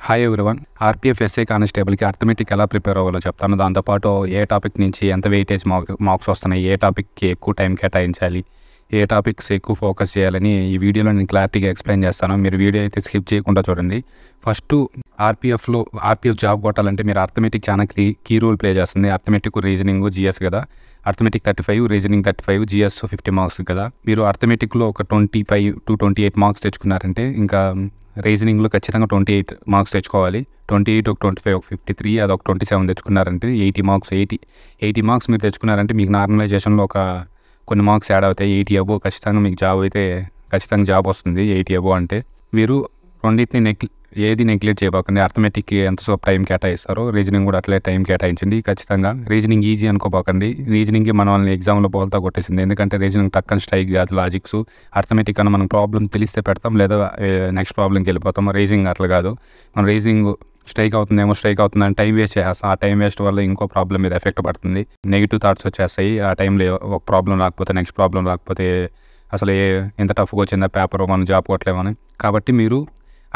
Hi everyone. RPF SI కానిస్టేబుల్‌కి arithmetic ఎలా prepare అవ్వాలో చెప్తాను. దాంతో పాటు ఏ టాపిక్ నుంచి ఎంత వెయిటేజ్ మార్క్స్ వస్తున్నాయి, ఏ టాపిక్‌కి ఎక్కువ టైం కేటాయించాలి, ఏ టాపిక్స్ ఎక్కువ ఫోకస్ చేయాలని ఈ వీడియోలో నేను క్లారిటీగా ఎక్స్‌ప్లెయిన్ చేస్తాను. మీరు వీడియో అయితే స్కిప్ చేయకుండా చూడండి. ఫస్ట్ ఆర్‌పీఎఫ్ జాబ్ కొట్టాలంటే మీరు అర్థమెటిక్ చాలా కీ రోల్ ప్లే చేస్తుంది. అర్థమెటిక్, రీజనింగ్, జీఎస్ కదా. అర్థమెటిక్ 35, రీజనింగ్ 35, జీఎస్ 50 మార్క్స్ కదా. మీరు అర్థమెటిక్లో ఒక 25 to 28 మార్క్స్ తెచ్చుకున్నారంటే ఇంకా రీజనింగ్లో ఖచ్చితంగా 28 మార్క్స్ తెచ్చుకోవాలి. 28 ఒక 25 ఒక 53 అదొక 27 తెచ్చుకున్నారంటే 80 మార్క్స్. 80 మార్క్స్ మీరు తెచ్చుకున్నారంటే మీకు నార్మలైజేషన్లో ఒక కొన్ని మార్క్స్ యాడ్ అవుతాయి. 80 అబోవ్ ఖచ్చితంగా మీకు జాబ్ వస్తుంది. 80 అబోవ్ అంటే మీరు రెండింటిని ఏది నెగ్లెక్ట్ చేయబోకండి. అర్థమెటిక్కి ఎంతసేపు టైం కేటాయిస్తారో రీజనింగ్ కూడా అట్లే టైం కేటాయించింది. ఖచ్చితంగా రీజనింగ్ ఈజీ అనుకోబోకండి. రీజనింగ్కి మనల్ని ఎగ్జామ్లో బోల్తా కొట్టేసింది. ఎందుకంటే రీజనింగ్ టక్కని స్ట్రైక్ కాదు లాజిక్స్. అర్థమెటిక్ అన్న మనం ప్రాబ్లం తెలిస్తే పెడతాం, లేదా నెక్స్ట్ ప్రాబ్లంకి వెళ్ళిపోతాం. రీజనింగ్ అట్లా కాదు. మన రీజనింగ్ స్ట్రైక్ అవుతుందని టైం వేస్ట్ చేస్తాం. ఆ టైం వేస్ట్ వల్ల ఇంకో ప్రాబ్లం మీద ఎఫెక్ట్ పడుతుంది. నెగిటివ్ థాట్స్ వచ్చేస్తాయి. ఆ టైంలో ఒక ప్రాబ్లం రాకపోతే నెక్స్ట్ ప్రాబ్లం రాకపోతే అసలు ఎంత టఫ్గా వచ్చిందా పేపర్, మనం జాబ్ కొట్టలేమని. కాబట్టి మీరు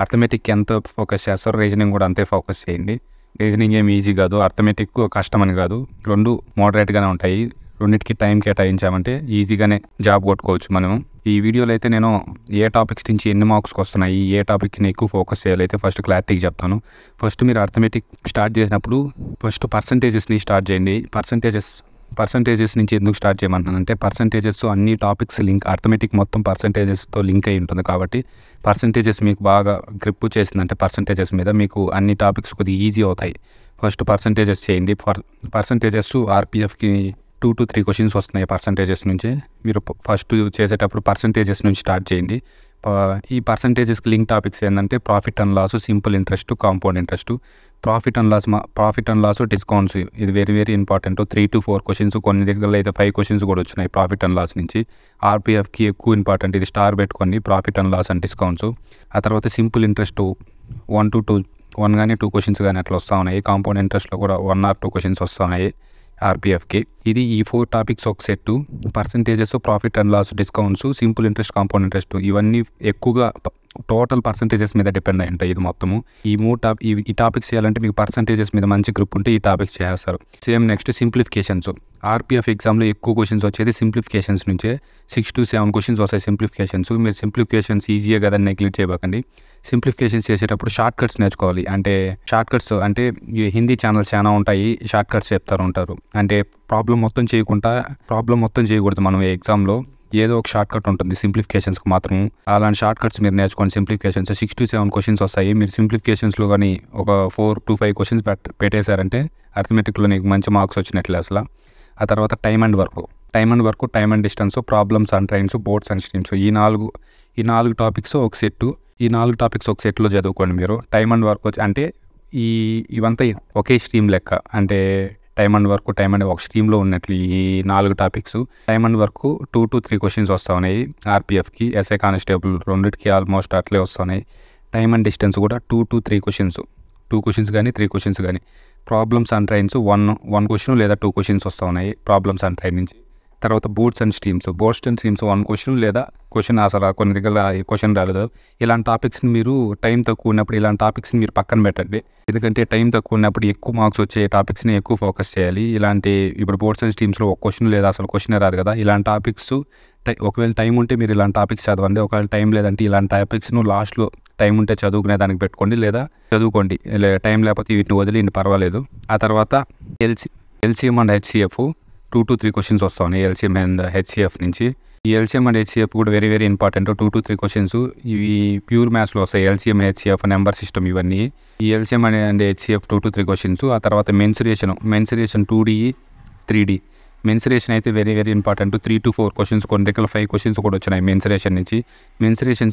అర్థమెటిక్కి ఎంత ఫోకస్ చేస్తారో రీజనింగ్ కూడా అంతే ఫోకస్ చేయండి. రీజనింగ్ ఏమి ఈజీ కాదు, అర్థమెటిక్ కష్టం అని కాదు. రెండు మోడరేట్గానే ఉంటాయి. రెండింటికి టైం కేటాయించామంటే ఈజీగానే జాబ్ కొట్టుకోవచ్చు మనం. ఈ వీడియోలో అయితే నేను ఏ టాపిక్స్ నుంచి ఎన్ని మార్క్స్కి వస్తున్నాయి, ఏ టాపిక్ని ఎక్కువ ఫోకస్ చేయాలి అయితే ఫస్ట్ క్లారిటీగా చెప్తాను. ఫస్ట్ మీరు అర్థమెటిక్ స్టార్ట్ చేసినప్పుడు ఫస్ట్ పర్సంటేజెస్ని స్టార్ట్ చేయండి. పర్సంటేజెస్ నుంచి ఎందుకు స్టార్ట్ చేయమంటున్నానంటే పర్సంటేజెస్ అన్ని టాపిక్స్ అర్థమెటిక్ మొత్తం పర్సంటేజెస్తో లింక్ అయి ఉంటుంది. కాబట్టి పర్సంటేజెస్ మీకు బాగా గ్రిప్ చేసిందంటే పర్సంటేజెస్ మీద మీకు అన్ని టాపిక్స్ కొద్దిగా ఈజీ అవుతాయి. ఫస్ట్ పర్సంటేజెస్ చేయండి. పర్సంటేజెస్ ఆర్‌పీఎఫ్కి 2 to 3 క్వశ్చన్స్ వస్తున్నాయి పర్సంటేజెస్ నుంచే. మీరు ఫస్ట్ చేసేటప్పుడు పర్సంటేజెస్ నుంచి స్టార్ట్ చేయండి. ఈ పర్సంటేజెస్కి లింక్ టాపిక్స్ ఏంటంటే profit and loss, simple interest, compound interest. Profit and loss, discounts ఇది very very important. 3 to 4 questions, కొన్ని దగ్గరలో అయితే 5 క్వశ్చన్స్ కూడా వచ్చినాయి ప్రాఫిట్ అండ్ లాస్ నుంచి. ఆర్‌పీఎఫ్కి ఎక్కువ ఇంపార్టెంట్. ఇది స్టార్ పెట్టుకోండి, profit and loss and discounts. ఆ తర్వాత సింపుల్ ఇంట్రెస్ట్ 1 కానీ 2 క్వశ్చన్స్ కానీ అట్లా వస్తూ ఉన్నాయి. కాంపౌండ్ ఇంట్రెస్ట్లో కూడా 1 or 2 క్వశ్చన్స్ వస్తూ ఉన్నాయి ఆర్‌పీఎఫ్కి. ఇది ఈ 4 టాపిక్స్ ఒక set. Percentages, profit and loss, discounts, simple interest, compound interest ఇవన్నీ ఎక్కువగా టోటల్ పర్సంటేజెస్ మీద డిపెండ్ అయి ఉంటాయి. ఇది మొత్తము ఈ టాపిక్స్ చేయాలంటే మీకు పర్సంటేజెస్ మీద మంచి గ్రిప్ ఉంటే ఈ టాపిక్స్ చేస్తారు. Same next simplifications. ఆర్‌పీఎఫ్ ఎగ్జామ్లో ఎక్కువ క్వశ్చన్స్ వచ్చేది సింప్లిఫికేషన్స్ నుంచే. 6 to 7 క్వశ్చన్స్ వస్తాయి సింప్లిఫికేషన్స్. మీరు సింప్లిఫికేషన్స్ ఈజీగా కదా నెగ్లెక్ట్ చేయకండి. సింప్లిఫికేషన్స్ చేసేటప్పుడు షార్ట్ కట్స్ నేర్చుకోవాలి. అంటే హిందీ ఛానల్స్ చాలా ఉంటాయి, షార్ట్ కట్స్ చెప్తారు ఉంటారు. అంటే ప్రాబ్లం మొత్తం చేయకూడదు మనం ఎగ్జామ్లో. ఏదో ఒక షార్ట్ కట్ ఉంటుంది సింప్లిఫికేషన్స్కి మాత్రం. అలాంటి షార్ట్ కట్స్ మీరు నేర్చుకోండి. సింప్లిఫికేషన్స్ 6 to 7 క్వశ్చన్స్ వస్తాయి. మీరు సింప్లిఫికేషన్స్లో కానీ ఒక 4 to 5 క్వశ్చన్స్ పెట్టేశారంటే అర్థమెటిక్లో నీకు మంచి మార్క్స్ వచ్చినట్లే అసలు. ఆ తర్వాత time and work, time and distance, problems and trains, boards and streams. ఈ నాలుగు టాపిక్స్ ఒక సెట్. ఈ 4 టాపిక్స్ ఒక సెట్లో చదువుకోండి మీరు. టైమ్ అండ్ వర్క్ అంటే ఇవంతా ఒకే స్ట్రీమ్ లెక్క. అంటే టైమ్ అండ్ ఒక స్ట్రీమ్లో ఉన్నట్లు ఈ 4 topics. Time and work 2 to 3 questions వస్తూ ఉన్నాయి ఆర్‌పీఎఫ్కి. ఎస్ఐ కానిస్టేబుల్ రెండింటికి ఆల్మోస్ట్ అట్లే వస్తున్నాయి. టైమ్ అండ్ డిస్టెన్స్ కూడా 2 to 3 క్వశ్చన్స్, 2 క్వశ్చన్స్ కానీ 3 క్వశ్చన్స్ కానీ. ప్రాబ్లమ్స్ అండ్ ట్రైన్స్ 1 క్వశ్చన్ లేదా 2 క్వశ్చన్స్ వస్తూ ఉన్నాయి ప్రాబ్లమ్స్ అండ్ ట్రైన్ నుంచి. తర్వాత బోర్డ్స్ అండ్ స్ట్రీమ్స్ 1 క్వశ్చన్ లేదా క్వశ్చన్ అసలు కొన్ని దగ్గర క్వశ్చన్ రాలేదు. ఇలాంటి టాపిక్స్ని మీరు టైం తక్కువ ఉన్నప్పుడు ఇలాంటి టాపిక్స్ని మీరు పక్కన పెట్టండి. ఎందుకంటే టైం తక్కువ ఉన్నప్పుడు ఎక్కువ మార్క్స్ వచ్చే టాపిక్స్ని ఎక్కువ ఫోకస్ చేయాలి. ఇప్పుడు బోర్డ్స్ అండ్ స్ట్రీమ్స్లో 1 క్వశ్చన్ లేదా అసలు క్వశ్చన్ రాదు కదా. ఇలాంటి టాపిక్స్ ఒకవేళ టైం ఉంటే మీరు ఇలాంటి టాపిక్స్ చదవండి. ఒకవేళ టైం లేదంటే ఇలాంటి టాపిక్స్ను లాస్ట్లో టైం ఉంటే చదువుకునే దానికి పెట్టుకోండి, లేదా చదువుకోండి. టైం లేకపోతే వీటిని వదిలేయండి, పర్వాలేదు. ఆ తర్వాత LCM and HCF 2 to 3 questions వస్తాయి ఎల్సీఎం అండ్ హెచ్సిఎఫ్ నుంచి. ఈ ఎల్సీఎం అండ్ హెచ్సిఎఫ్ కూడా very very important. 2 to 3 questions ఇవి ప్యూర్ మ్యాథ్స్లో వస్తాయి. ఎల్సీఎం, హెచ్సిఎఫ్, నెంబర్ సిస్టమ్ ఇవన్నీ. ఈ LCM and HCF 2 to 3 questions. ఆ తర్వాత మెన్సురేషన్ 2D, 3D. మెన్సురేషన్ అయితే very very important. 3 to 4 questions, కొన్ని దగ్గర 5 క్వశ్చన్స్ కూడా వచ్చినాయి మెన్సురేషన్ నుంచి. మెన్సురేషన్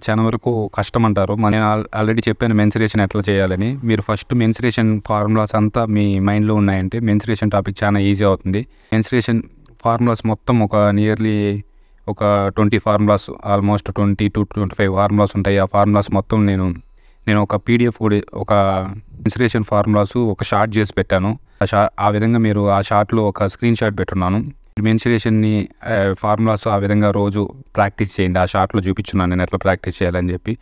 చాలా వరకు కష్టం అంటారు. నేను ఆల్రెడీ చెప్పాను మెన్సురేషన్ ఎట్లా చేయాలని. మీరు ఫస్ట్ మెన్సురేషన్ ఫార్ములాస్ అంతా మీ మైండ్లో ఉన్నాయంటే మెన్సురేషన్ టాపిక్ చాలా ఈజీ అవుతుంది. మెన్సురేషన్ ఫార్ములాస్ మొత్తం నియర్లీ ఒక 20 ఫార్ములాస్, ఆల్మోస్ట్ 20 to 25 ఫార్ములాస్ ఉంటాయి. ఆ ఫార్ములాస్ మొత్తం నేను ఒక పీడిఎఫ్ కూడా ఒక మెన్సురేషన్ ఫార్ములాస్ ఒక షార్ట్ చేసి పెట్టాను. ఆ విధంగా మీరు ఆ షార్ట్లో ఒక స్క్రీన్ షాట్ పెట్టున్నాను. మెన్సురేషన్ని ఫార్ములాస్ ఆ విధంగా రోజు ప్రాక్టీస్ చేయండి. ఆ షార్ట్లో చూపించున్నాను నేను ఎట్లా ప్రాక్టీస్ చేయాలని చెప్పి.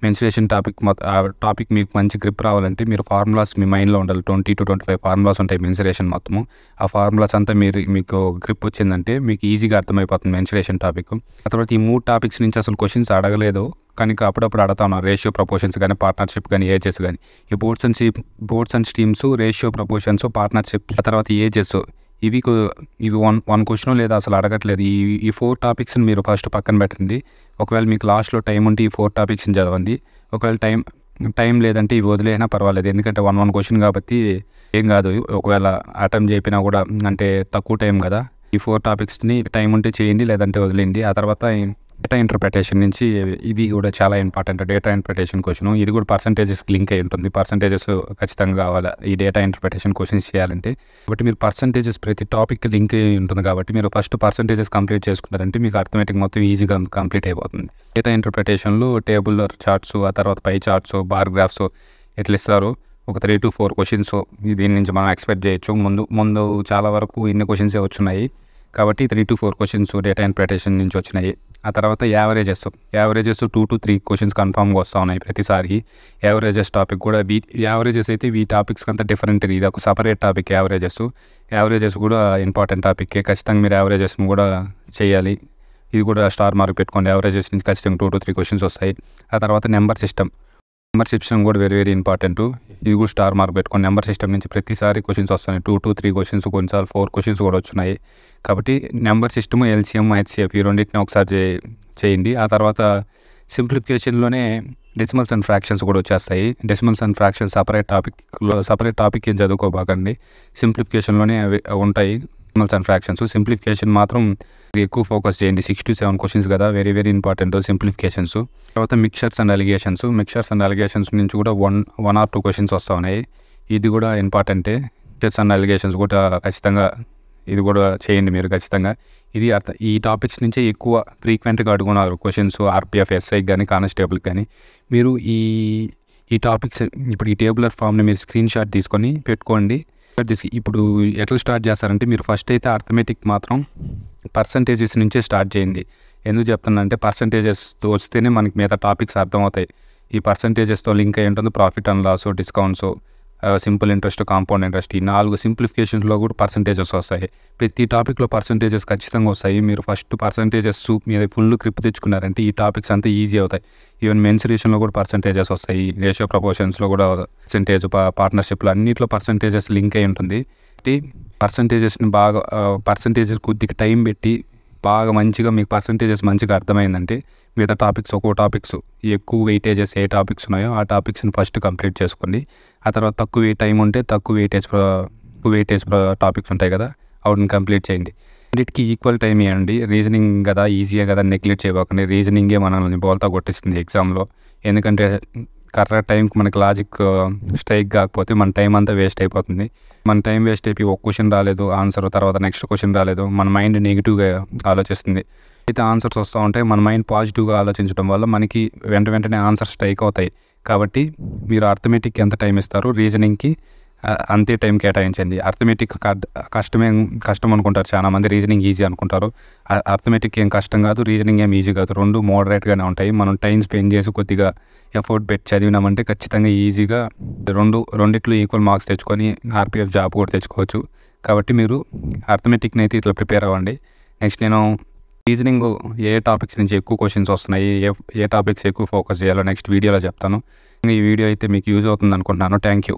మెన్సురేషన్ టాపిక్ మీకు మంచి గ్రిప్ రావాలంటే మీరు ఫార్ములాస్ మీ మైండ్లో ఉండాలి. 20 to 25 ఫార్ములాస్ ఉంటాయి మెన్సురేషన్ మొత్తము. ఆ ఫార్ములాస్ అంతా మీకు గ్రిప్ వచ్చిందంటే మీకు ఈజీగా అర్థమైపోతుంది మెన్సురేషన్ టాపిక్. ఆ తర్వాత ఈ 3 టాపిక్స్ నుంచి అసలు క్వశ్చన్స్ అడగలేదు, కానీ అప్పుడప్పుడు అడుగుతా ఉన్నారు. రేషియో ప్రపోర్షన్స్ కానీ, పార్ట్నర్షిప్ కానీ, ఏజెస్ కానీ. ఈ boards and streams, ratio proportions, partnership, ఆ తర్వాత ఏజెస్, ఇవి వన్ క్వశ్చన్ లేదా అసలు అడగట్లేదు. ఈ 4 టాపిక్స్ని మీరు ఫస్ట్ పక్కన పెట్టండి. ఒకవేళ మీకు లాస్ట్లో టైం ఉంటే ఈ 4 టాపిక్స్ని చదవండి. ఒకవేళ టైం లేదంటే ఇవి వదిలేసినా పర్వాలేదు, ఎందుకంటే 1 క్వశ్చన్ కాబట్టి ఏం కాదు. ఒకవేళ అటెంప్ట్ చేపినా కూడా అంటే తక్కువ టైం కదా. ఈ 4 టాపిక్స్ని టైం ఉంటే చేయండి, లేదంటే వదిలేయండి. ఆ తర్వాత డేటా ఇంటర్ప్రిటేషన్ నుంచి ఇది కూడా చాలా ఇంపార్టెంట్. డేటా ఇంటర్ప్రిటేషన్ క్వశ్చన్ ఇది కూడా పర్సంటేజెస్కి లింక్ అయి ఉంటుంది. పర్సంటేజెస్ ఖచ్చితంగా కావాలి ఈ డేటా ఇంటర్ప్రిటేషన్ క్వశ్చన్స్ చేయాలంటే. కాబట్టి మీరు పర్సంటేజెస్ ప్రతి టాపిక్ లింక్ అయి ఉంటుంది కాబట్టి మీరు ఫస్ట్ పర్సంటేజెస్ కంప్లీట్ చేసుకున్నారంటే మీకు అర్థమెటిక్ మొత్తం ఈజీగా కంప్లీట్ అయిపోతుంది. డేటా ఇంటర్ప్రిటేషన్లో టేబుల్ చార్ట్స్, ఆ తర్వాత పై చార్ట్స్, బార్ గ్రాఫ్స్ ఎట్లా ఇస్తారు, ఒక 3 to 4 క్వశ్చన్స్ దీని నుంచి మనం ఎక్స్పెక్ట్ చేయొచ్చు. ముందు చాలా వరకు ఇన్ని క్వశ్చన్సే వచ్చున్నాయి కాబట్టి 3 to 4 క్వశ్చన్స్ డేటా ఇంటర్ప్రిటేషన్ నుంచి వచ్చినాయి. ఆ తర్వాత యావరేజెస్ 2 to 3 క్వశ్చన్స్ కన్ఫామ్గా వస్తూ ఉన్నాయి ప్రతిసారి. యావరేజెస్ టాపిక్ కూడా యావరేజెస్ అయితే ఈ టాపిక్స్ అంతా డిఫరెంట్గా, ఇది ఒక సపరేట్ టాపిక్. యావరేజెస్ కూడా ఇంపార్టెంట్ టాపిక్. ఖచ్చితంగా మీరు యావరేజెస్ని కూడా చేయాలి. ఇది కూడా స్టార్ మార్క్ పెట్టుకోండి. యావరేజెస్ నుంచి ఖచ్చితంగా 2 to 3 క్వశ్చన్స్ వస్తాయి. ఆ తర్వాత నెంబర్ సిస్టమ్ కూడా వెరీ ఇంపార్టెంట్. ఇది కూడా స్టార్ మార్క్ పెట్టుకోండి. నెంబర్ సిస్టమ్ నుంచి ప్రతిసారి క్వశ్చన్స్ వస్తున్నాయి. 2 to 3 క్వశ్చన్స్, కొన్నిసార్లు 4 క్వశ్చన్స్ కూడా వచ్చినాయి. కాబట్టి నెంబర్ సిస్టమ్, LCM, HCF ఈ రెండింటిని ఒకసారి చేయండి. ఆ తర్వాత సింప్లిఫికేషన్లోనే డెసిమల్స్ అండ్ ఫ్రాక్షన్స్ కూడా వచ్చేస్తాయి. Decimals and fractions separate topic ఏం చదువుకోబాకండి. సింప్లిఫికేషన్లోనే అవి ఉంటాయి డెసిమల్స్ అండ్ ఫ్రాక్షన్స్. సింప్లిఫికేషన్ మాత్రం ఎక్కువ ఫోకస్ చేయండి. 6 to 7 క్వశ్చన్స్ కదా, వెరీ ఇంపార్టెంట్ సింప్లిఫికేషన్స్. తర్వాత మిక్చర్స్ అండ్ అలిగేషన్స్ నుంచి కూడా 1 or 2 క్వశ్చన్స్ వస్తూ ఉన్నాయి. ఇది కూడా ఇంపార్టెంటే. మిక్చర్స్ అండ్ అలిగేషన్స్ కూడా ఖచ్చితంగా ఇది కూడా చేయండి మీరు ఖచ్చితంగా. ఈ టాపిక్స్ నుంచే ఎక్కువ ఫ్రీక్వెంట్గా అడుగున్నారు క్వశ్చన్స్ RPF, SI కానీ, కానిస్టేబుల్ కానీ. మీరు ఈ టాపిక్స్ ఇప్పుడు ఈ టేబులర్ ఫామ్ని మీరు స్క్రీన్ షాట్ తీసుకొని పెట్టుకోండి. ఇప్పుడు ఎట్లా స్టార్ట్ చేస్తారంటే మీరు ఫస్ట్ అయితే అర్థమెటిక్ మాత్రం పర్సంటేజెస్ నుంచే స్టార్ట్ చేయండి. ఎందుకు చెప్తున్నానంటే పర్సంటేజెస్తో వస్తేనే మనకి మిగతా టాపిక్స్ అర్థమవుతాయి. ఈ పర్సంటేజెస్తో లింక్ అయి ఉంటుంది profit and loss, discounts, simple interest, compound interest. ఈ 4 సింప్లిఫికేషన్స్లో కూడా పర్సంటేజెస్ వస్తాయి. ప్రతి టాపిక్లో పర్సంటేజెస్ ఖచ్చితంగా వస్తాయి. మీరు ఫస్ట్ పర్సంటేజెస్ మీద ఫుల్ గ్రిప్ తెచ్చుకున్నారంటే ఈ టాపిక్స్ అంతా ఈజీ అవుతాయి. ఈవెన్ మెన్సురేషన్లో కూడా పర్సంటేజెస్ వస్తాయి. రేషియో ప్రపోర్షన్స్లో కూడా పర్సంటేజ్, పార్ట్నర్షిప్లో అన్నింటిలో పర్సంటేజెస్ లింక్ అయి ఉంటుంది. పర్సంటేజెస్ని పర్సంటేజెస్ కొద్దిగా టైం పెట్టి బాగా మంచిగా మీకు పర్సంటేజెస్ మంచిగా అర్థమైందంటే మిగతా టాపిక్స్ ఒక్కో టాపిక్స్ ఎక్కువ వెయిటేజెస్ ఏ టాపిక్స్ ఉన్నాయో ఆ టాపిక్స్ని ఫస్ట్ కంప్లీట్ చేసుకోండి. ఆ తర్వాత తక్కువ టైం ఉంటే తక్కువ వెయిటేజ్ టాపిక్స్ ఉంటాయి కదా, వాటిని కంప్లీట్ చేయండి. అన్నిటికీ ఈక్వల్ టైం ఇవ్వండి. రీజనింగ్ కదా, ఈజీగా కదా, నెగ్లెక్ట్ చేయకండి. రీజనింగే మనల్ని బోల్తా కొట్టిస్తుంది ఎగ్జామ్లో. ఎందుకంటే కరెక్ట్ టైంకి మనకి లాజిక్ స్ట్రైక్ కాకపోతే మన టైం అంతా వేస్ట్ అయిపోతుంది. మన టైం వేస్ట్ అయిపోయి ఒక క్వశ్చన్ రాలేదు ఆన్సర్, తర్వాత నెక్స్ట్ క్వశ్చన్ రాలేదు, మన మైండ్ నెగిటివ్గా ఆలోచిస్తుంది. అయితే ఆన్సర్స్ వస్తూ ఉంటాయి, మన మైండ్ పాజిటివ్గా ఆలోచించడం వల్ల మనకి వెంటనే ఆన్సర్స్ స్ట్రైక్ అవుతాయి. కాబట్టి మీరు అర్థమెటిక్ ఎంత టైం ఇస్తారో రీజనింగ్కి అంతే టైం కేటాయించండి. అర్థమెటిక్ కష్టం అనుకుంటారు చాలామంది, రీజనింగ్ ఈజీ అనుకుంటారు. అర్థమెటిక్ ఏం కష్టం కాదు, రీజనింగ్ ఏం ఈజీ కాదు, రెండు మోడరేట్గానే ఉంటాయి. మనం టైం స్పెండ్ చేసి కొద్దిగా ఎఫర్ట్ పెట్టి చదివినామంటే ఖచ్చితంగా ఈజీగా రెండిట్లో ఈక్వల్ మార్క్స్ తెచ్చుకొని RPF జాబ్ కూడా తెచ్చుకోవచ్చు. కాబట్టి మీరు అర్థమెటిక్ని అయితే ఇట్లా ప్రిపేర్ అవ్వండి. నెక్స్ట్ నేను రీజనింగ్ ఏ టాపిక్స్ నుంచి ఎక్కువ క్వశ్చన్స్ వస్తున్నాయి, ఏ టాపిక్స్ ఎక్కువ ఫోకస్ చేయాలో నెక్స్ట్ వీడియోలో చెప్తాను. ఈ వీడియో అయితే మీకు యూజ్ అవుతుంది అనుకుంటున్నాను. Thank you.